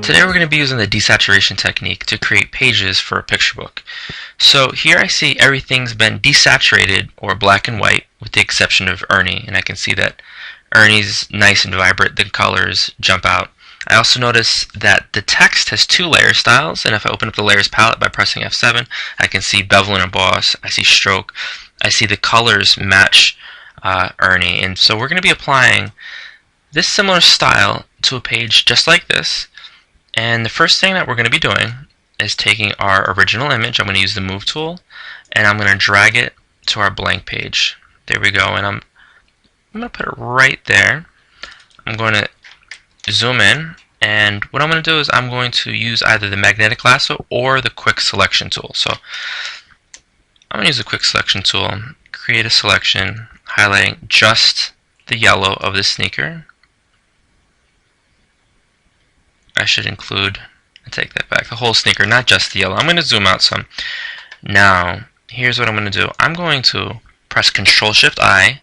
Today we're going to be using the desaturation technique to create pages for a picture book. So here I see everything's been desaturated or black and white with the exception of Ernie, and I can see that Ernie's nice and vibrant, the colors jump out. I also notice that the text has two layer styles, and if I open up the layers palette by pressing F7, I can see bevel and emboss, I see stroke, I see the colors match Ernie, and so we're going to be applying this similar style to a page just like this. And the first thing that we're going to be doing is taking our original image. I'm going to use the move tool and I'm going to drag it to our blank page. There we go, and I'm going to put it right there. I'm going to zoom in, and what I'm going to do is I'm going to use either the magnetic lasso or the quick selection tool. So I'm going to use the quick selection tool, create a selection highlighting just the yellow of the sneaker. I should include, I take that back, the whole sneaker, not just the yellow. I'm going to zoom out some. Now, here's what I'm going to do. I'm going to press Control-Shift-I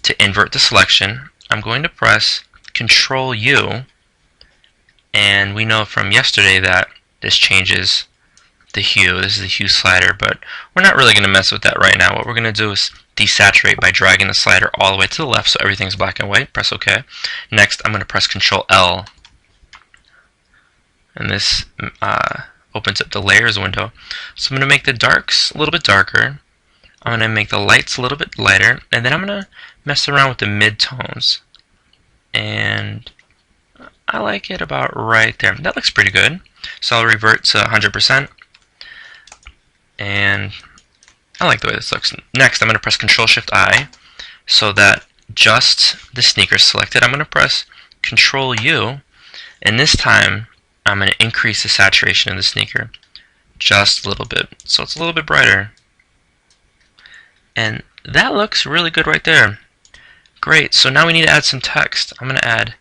to invert the selection. I'm going to press Control-U, and we know from yesterday that this changes the hue. This is the hue slider, but we're not really going to mess with that right now. What we're going to do is desaturate by dragging the slider all the way to the left so everything's black and white. Press OK. Next, I'm going to press Control-L. And this opens up the layers window. So I'm going to make the darks a little bit darker. I'm going to make the lights a little bit lighter. And then I'm going to mess around with the mid-tones. And I like it about right there. That looks pretty good. So I'll revert to 100%. And I like the way this looks. Next, I'm going to press Control-Shift-I so that just the sneaker is selected. I'm going to press Control-U. And this time, I'm going to increase the saturation of the sneaker just a little bit, so it's a little bit brighter. And that looks really good right there. Great, so now we need to add some text. I'm going to add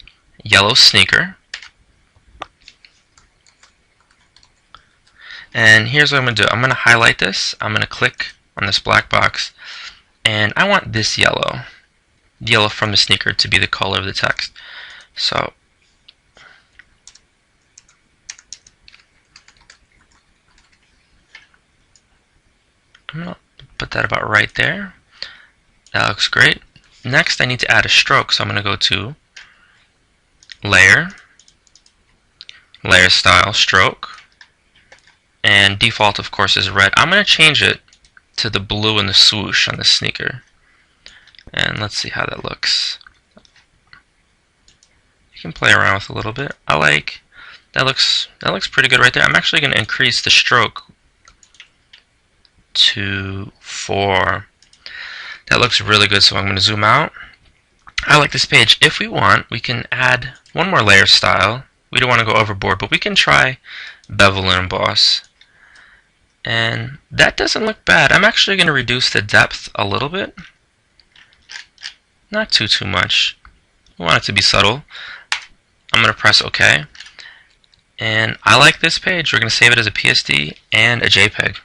yellow sneaker. And here's what I'm going to do. I'm going to highlight this. I'm going to click on this black box. And I want this yellow, the yellow from the sneaker, to be the color of the text. So I'm going to put that about right there. That looks great. Next, I need to add a stroke, so I'm going to go to Layer, Layer Style, Stroke, and default, of course, is red. I'm going to change it to the blue and the swoosh on the sneaker. And let's see how that looks. You can play around with it a little bit. I like that. Looks pretty good right there. I'm actually going to increase the stroke to 4. That looks really good, so I'm going to zoom out. I like this page. If we want, we can add one more layer style. We don't want to go overboard, but we can try bevel and emboss. And that doesn't look bad. I'm actually going to reduce the depth a little bit. Not too much. We want it to be subtle. I'm going to press OK. And I like this page. We're going to save it as a PSD and a JPEG.